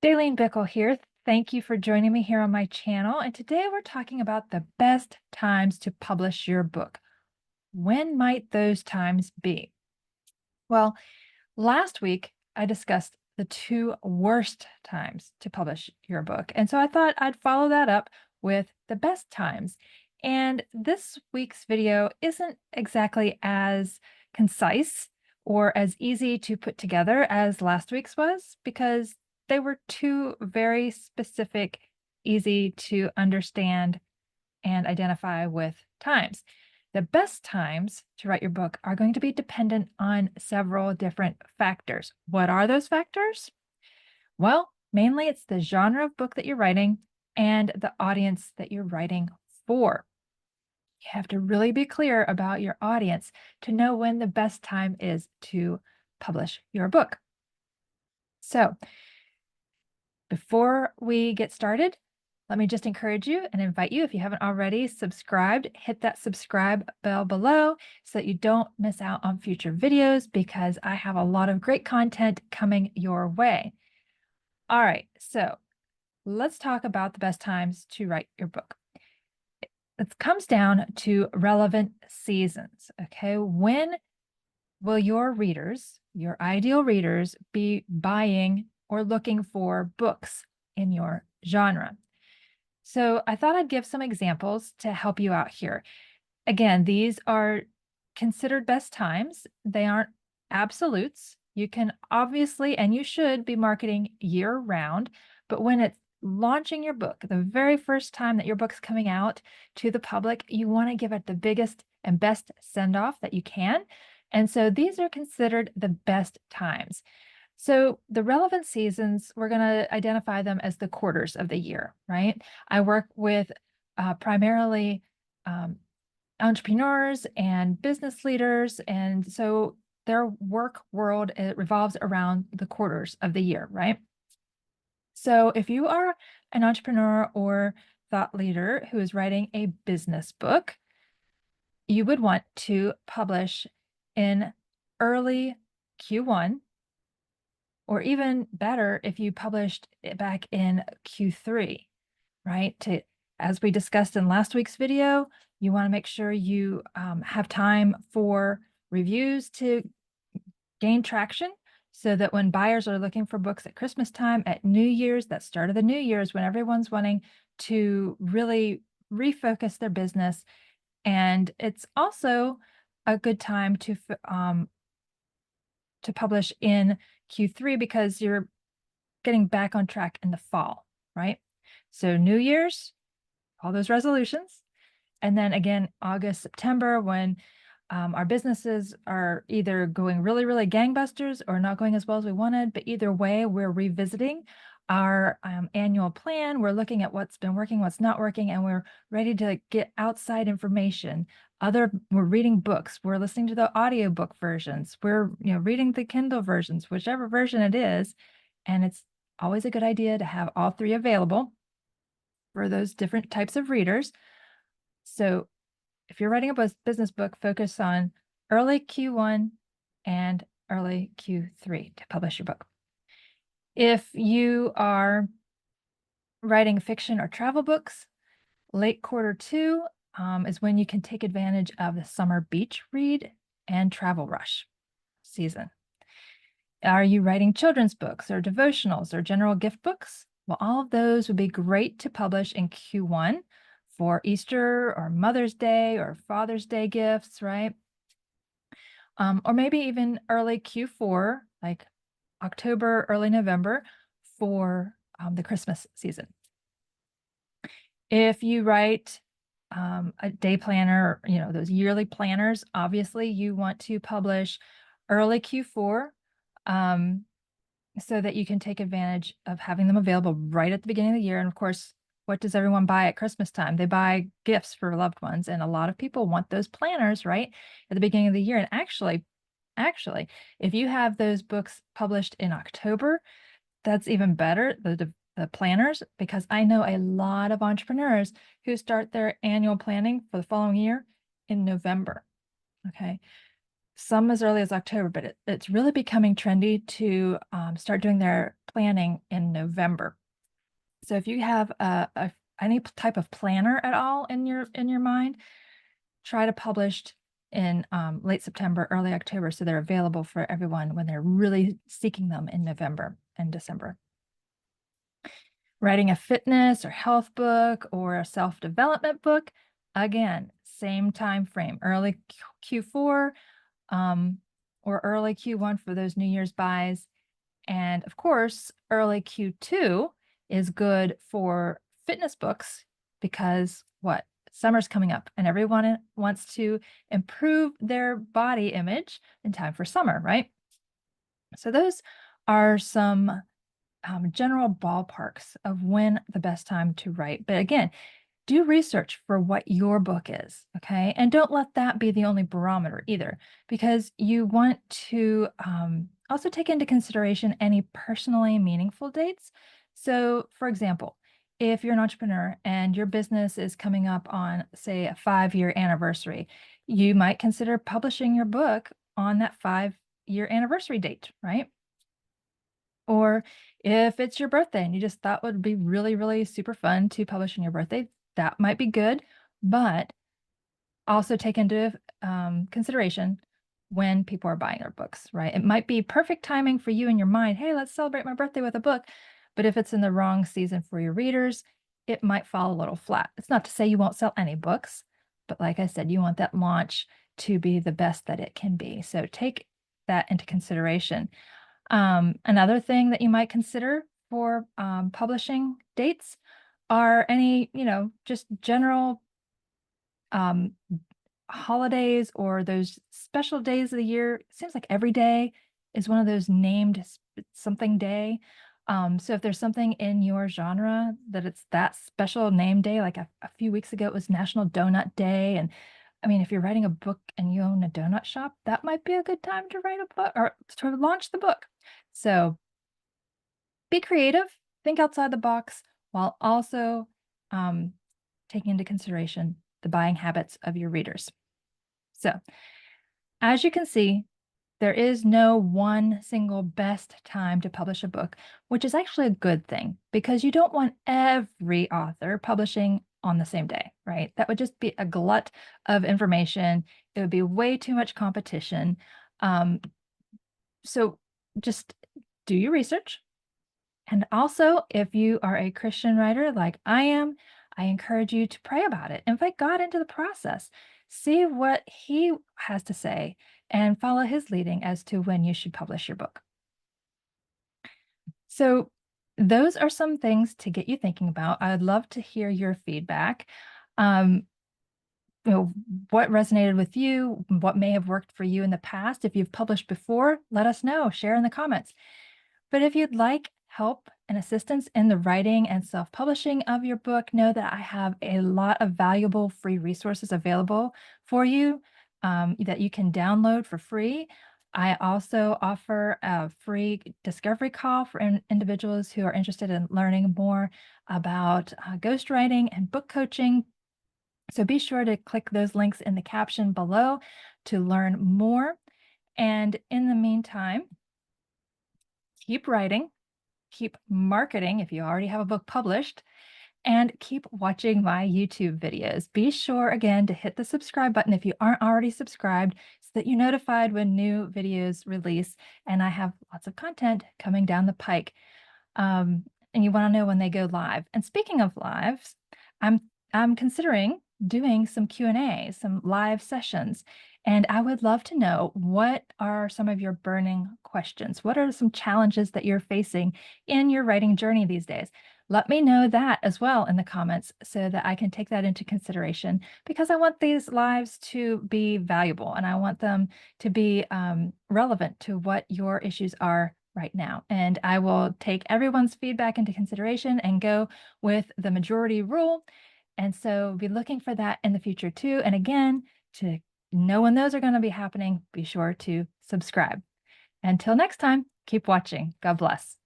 Daleen Bickle here. Thank you for joining me here on my channel. And today we're talking about the best times to publish your book. When might those times be? Well, last week I discussed the two worst times to publish your book. And so I thought I'd follow that up with the best times. And this week's video isn't exactly as concise or as easy to put together as last week's was because they were two very specific, easy to understand and identify with times. The best times to write your book are going to be dependent on several different factors. What are those factors? Well, mainly it's the genre of book that you're writing and the audience that you're writing for. You have to really be clear about your audience to know when the best time is to publish your book. So, before we get started, let me just encourage you and invite you, if you haven't already subscribed, hit that subscribe bell below so that you don't miss out on future videos because I have a lot of great content coming your way. All right, so let's talk about the best times to write your book. It comes down to relevant seasons, okay? When will your readers, your ideal readers, be buying or looking for books in your genre? So I thought I'd give some examples to help you out here. Again, these are considered best times. They aren't absolutes. You can obviously, and you should be marketing year round, but when it's launching your book, the very first time that your book's coming out to the public, you want to give it the biggest and best send-off that you can. And so these are considered the best times. So the relevant seasons, we're going to identify them as the quarters of the year, right? I work with primarily entrepreneurs and business leaders. And so their work world, it revolves around the quarters of the year, right? So if you are an entrepreneur or thought leader who is writing a business book, you would want to publish in early Q1, or even better if you published it back in Q3, right? As we discussed in last week's video, you want to make sure you have time for reviews to gain traction so that when buyers are looking for books at Christmas time, at New Year's, that start of the New Year's, when everyone's wanting to really refocus their business. And it's also a good time to publish in Q3 because you're getting back on track in the fall, right? So New Year's, all those resolutions. And then again, August, September, when our businesses are either going really, really gangbusters or not going as well as we wanted. But either way, we're revisiting our annual plan. We're looking at what's been working, what's not working, and we're ready to get outside information. We're reading books. We're listening to the audiobook versions. We're reading the Kindle versions, whichever version it is. And it's always a good idea to have all three available for those different types of readers. So if you're writing a business book, focus on early Q1 and early Q3 to publish your book. If you are writing fiction or travel books, late Q2 is when you can take advantage of the summer beach read and travel rush season. Are you writing children's books or devotionals or general gift books? Well, all of those would be great to publish in Q1 for Easter or Mother's Day or Father's Day gifts, right? Or maybe even early Q4, like October, early November for the Christmas season. If you write a day planner, those yearly planners, obviously you want to publish early Q4 so that you can take advantage of having them available right at the beginning of the year. And of course, what does everyone buy at Christmas time? They buy gifts for loved ones. And a lot of people want those planners right at the beginning of the year. And actually, if you have those books published in October, that's even better, the planners, because I know a lot of entrepreneurs who start their annual planning for the following year in November. Okay. Some as early as October, but it's really becoming trendy to start doing their planning in November. So if you have any type of planner at all in your mind, try to publish in late September, early October, so they're available for everyone when they're really seeking them in November and December. Writing a fitness or health book or a self-development book, again, same time frame, early Q4 or early Q1 for those New Year's buys. And of course, early Q2 is good for fitness books because what? Summer's coming up and everyone wants to improve their body image in time for summer, right? So those are some general ballparks of when the best time to write. But again, do research for what your book is, okay? And don't let that be the only barometer either, because you want to also take into consideration any personally meaningful dates. So, for example, if you're an entrepreneur and your business is coming up on, say, a 5-year anniversary, you might consider publishing your book on that 5-year anniversary date, right? Or if it's your birthday and you just thought would be really, really super fun to publish on your birthday, that might be good, but also take into consideration when people are buying their books, right? It might be perfect timing for you in your mind. Hey, let's celebrate my birthday with a book. But if it's in the wrong season for your readers, it might fall a little flat. It's not to say you won't sell any books, but like I said, you want that launch to be the best that it can be. So take that into consideration. Another thing that you might consider for publishing dates are any, just general holidays or those special days of the year. It seems like every day is one of those named something day. So if there's something in your genre that it's that special name day, like a few weeks ago, it was National Donut Day. And I mean, if you're writing a book and you own a donut shop, that might be a good time to write a book or to launch the book. So be creative, think outside the box, while also taking into consideration the buying habits of your readers. So, as you can see, there is no one single best time to publish a book, which is actually a good thing because you don't want every author publishing on the same day, right? That would just be a glut of information. It would be way too much competition. So just do your research. And also, if you are a Christian writer like I am, I encourage you to pray about it. Invite God into the process. See what He has to say and follow His leading as to when you should publish your book. So, those are some things to get you thinking about. I would love to hear your feedback. What resonated with you, what may have worked for you in the past. If you've published before, let us know, share in the comments. But if you'd like help and assistance in the writing and self-publishing of your book, know that I have a lot of valuable free resources available for you that you can download for free. I also offer a free discovery call for individuals who are interested in learning more about ghostwriting and book coaching. So be sure to click those links in the caption below to learn more. And in the meantime, keep writing, keep marketing if you already have a book published, and keep watching my YouTube videos. Be sure again to hit the subscribe button if you aren't already subscribed so that you're notified when new videos release. And I have lots of content coming down the pike. And you want to know when they go live. And speaking of lives, I'm considering doing some Q&A, some live sessions. And I would love to know, what are some of your burning questions? What are some challenges that you're facing in your writing journey these days? Let me know that as well in the comments so that I can take that into consideration, because I want these lives to be valuable and I want them to be relevant to what your issues are right now. And I will take everyone's feedback into consideration and go with the majority rule. And so be looking for that in the future too. And again, to know when those are going to be happening, be sure to subscribe. Until next time, keep watching. God bless.